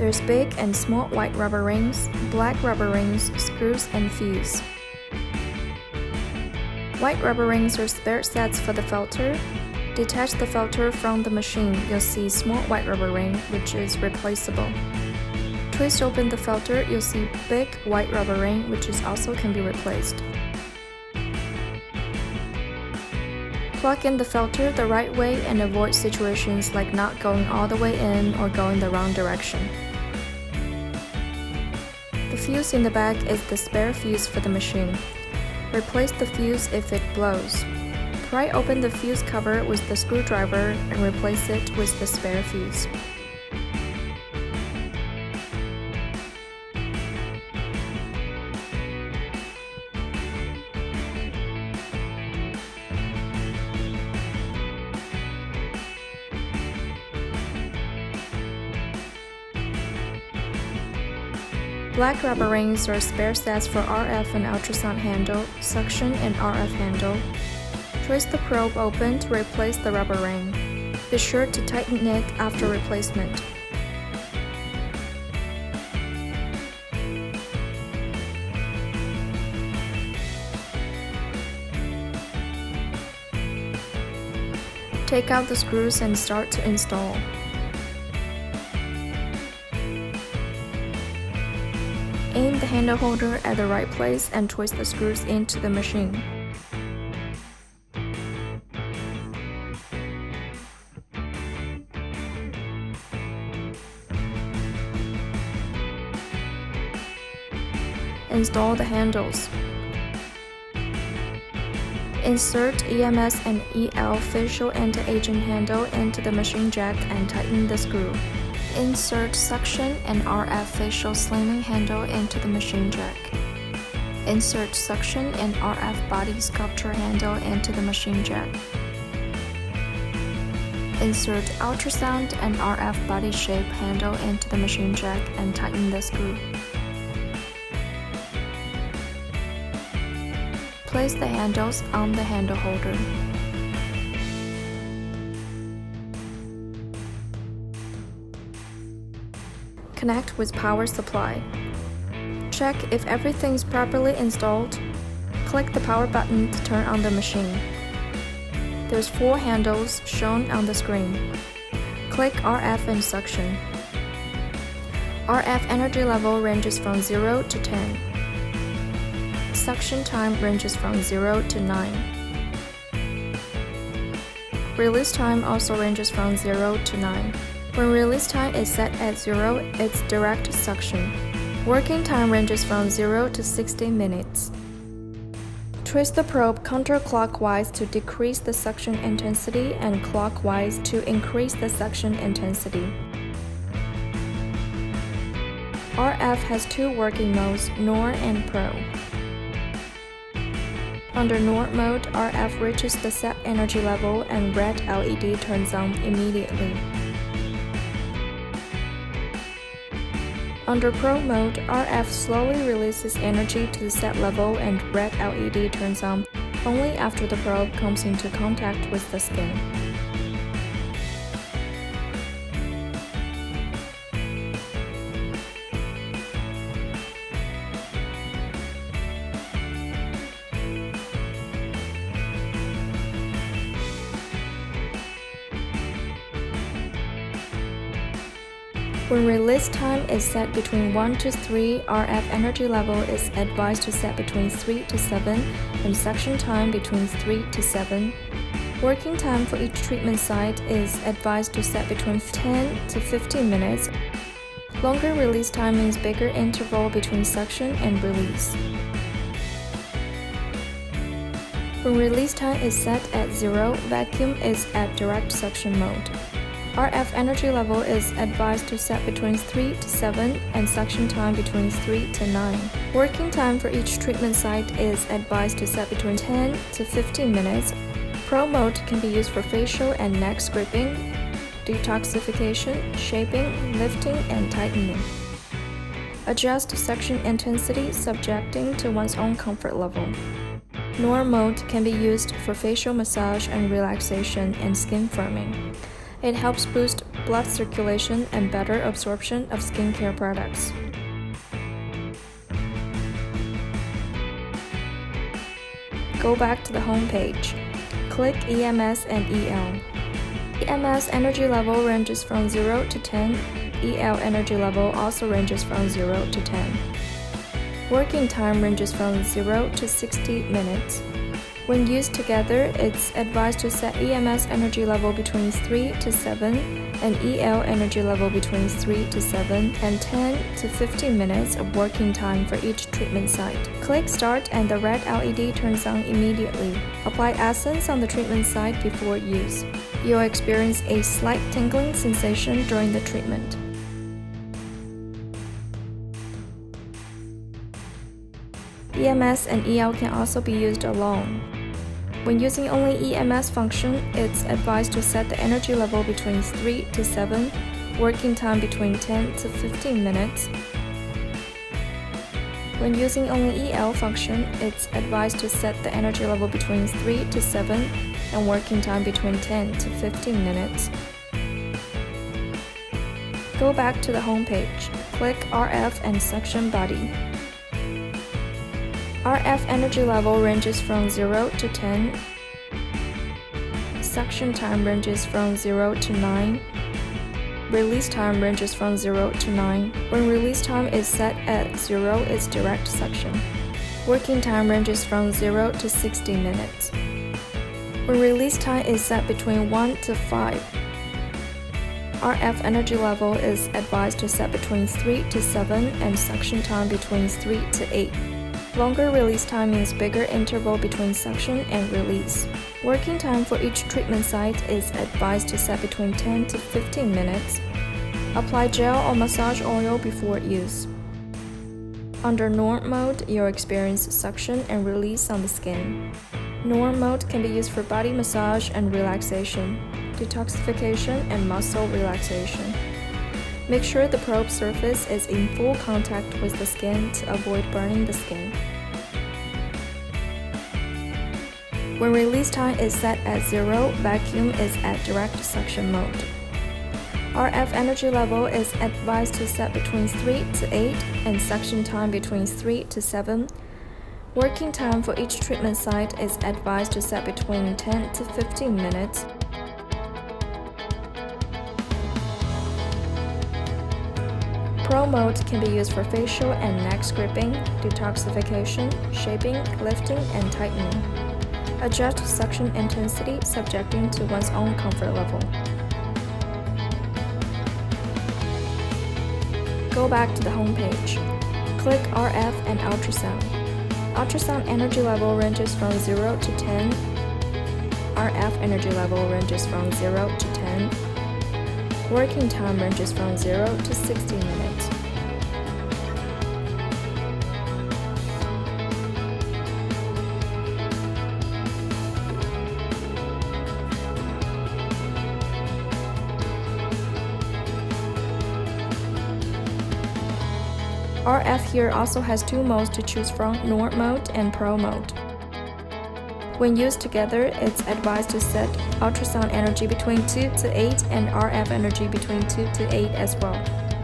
There's big and small white rubber rings, black rubber rings, screws, and fuse. White rubber rings are spare sets for the filter. Detach the filter from the machine, you'll see small white rubber ring, which is replaceable. Twist open the filter, you'll see big white rubber ring, which also can be replaced. Plug in the filter the right way and avoid situations like not going all the way in or going the wrong direction. The fuse in the back is the spare fuse for the machine. Replace the fuse if it blows. Pry open the fuse cover with the screwdriver and replace it with the spare fuse. Black rubber rings are spare sets for RF and ultrasound handle, suction, and RF handle. Twist the probe open to replace the rubber ring. Be sure to tighten it after replacement. Take out the screws and start to install. Aim the handle holder at the right place and twist the screws into the machine. Install the handles. Insert EMS and EL facial anti-aging handle into the machine jack and tighten the screw. Insert suction and RF facial slimming handle into the machine jack. Insert suction and RF body sculpture handle into the machine jack. Insert ultrasound and RF body shape handle into the machine jack and tighten the screw. Place the handles on the handle holder. Connect with power supply. Check if everything's properly installed. Click the power button to turn on the machine. There's 4 handles shown on the screen. Click RF and suction. RF energy level ranges from 0 to 10. Suction time ranges from 0 to 9. Release time also ranges from 0 to 9. When release time is set at 0, it's direct suction. Working time ranges from 0 to 60 minutes. Twist the probe counterclockwise to decrease the suction intensity and clockwise to increase the suction intensity. RF has 2 working modes, NOR and Pro. Under NOR mode, RF reaches the set energy level and red LED turns on immediately. Under Pro mode, RF slowly releases energy to the set level and red LED turns on only after the probe comes into contact with the skin. When release time is set between 1 to 3, RF energy level is advised to set between 3 to 7, and suction time between 3 to 7. Working time for each treatment site is advised to set between 10 to 15 minutes. Longer release time means bigger interval between suction and release. When release time is set at 0, vacuum is at direct suction mode. RF energy level is advised to set between 3 to 7 and suction time between 3 to 9. Working time for each treatment site is advised to set between 10 to 15 minutes. Pro mode can be used for facial and neck scraping, detoxification, shaping, lifting, and tightening. Adjust suction intensity subjecting to one's own comfort level. NOR mode can be used for facial massage and relaxation and skin firming. It helps boost blood circulation and better absorption of skincare products. Go back to the home page. Click EMS and EL. EMS energy level ranges from 0 to 10. EL energy level also ranges from 0 to 10. Working time ranges from 0 to 60 minutes. When used together, it's advised to set EMS energy level between 3 to 7 and EL energy level between 3 to 7 and 10 to 15 minutes of working time for each treatment site. Click Start and the red LED turns on immediately. Apply essence on the treatment site before use. You'll experience a slight tingling sensation during the treatment. EMS and EL can also be used alone. When using only EMS function, it's advised to set the energy level between 3 to 7, working time between 10 to 15 minutes. When using only EL function, it's advised to set the energy level between 3 to 7 and working time between 10 to 15 minutes. Go back to the home page. Click RF and suction body. RF energy level ranges from 0 to 10. Suction time ranges from 0 to 9. Release time ranges from 0 to 9. When release time is set at 0, it's direct suction. Working time ranges from 0 to 60 minutes. When release time is set between 1 to 5. RF energy level is advised to set between 3 to 7 and suction time between 3 to 8. Longer release time means bigger interval between suction and release. Working time for each treatment site is advised to set between 10 to 15 minutes. Apply gel or massage oil before use. Under Norm mode, you'll experience suction and release on the skin. Norm mode can be used for body massage and relaxation, detoxification, and muscle relaxation. Make sure the probe surface is in full contact with the skin to avoid burning the skin. When release time is set at 0, vacuum is at direct suction mode. RF energy level is advised to set between 3 to 8 and suction time between 3 to 7. Working time for each treatment site is advised to set between 10 to 15 minutes. Pro mode can be used for facial and neck scraping, detoxification, shaping, lifting, and tightening. Adjust suction intensity subjecting to one's own comfort level. Go back to the home page. Click RF and ultrasound. Ultrasound energy level ranges from 0 to 10. RF energy level ranges from 0 to 10. Working time ranges from 0 to 60 minutes. RF here also has two modes to choose from, Norm mode and Pro mode. When used together, it's advised to set ultrasound energy between 2 to 8 and RF energy between 2 to 8 as well.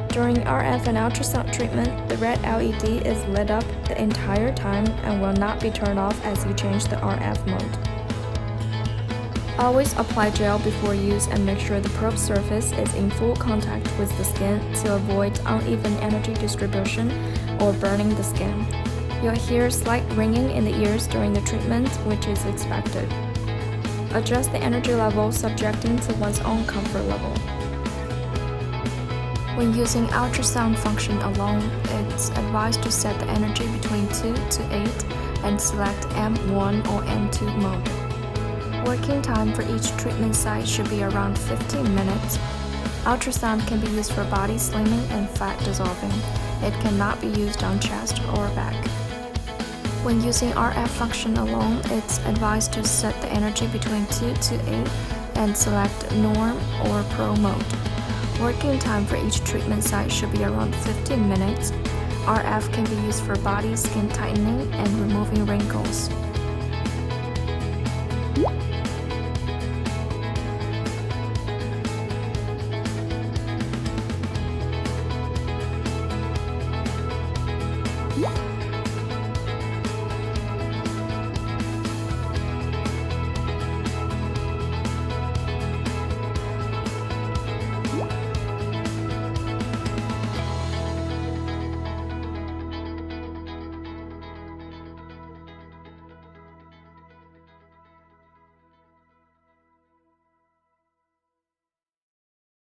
During RF and ultrasound treatment, the red LED is lit up the entire time and will not be turned off as you change the RF mode. Always apply gel before use and make sure the probe surface is in full contact with the skin to avoid uneven energy distribution or burning the skin. You'll hear slight ringing in the ears during the treatment, which is expected. Adjust the energy level subjecting to one's own comfort level. When using ultrasound function alone, it's advised to set the energy between 2 to 8 and select M1 or M2 mode. Working time for each treatment site should be around 15 minutes. Ultrasound can be used for body slimming and fat dissolving. It cannot be used on chest or back. When using RF function alone, it's advised to set the energy between 2 to 8 and select Norm or Pro mode. Working time for each treatment site should be around 15 minutes. RF can be used for body skin tightening and removing wrinkles.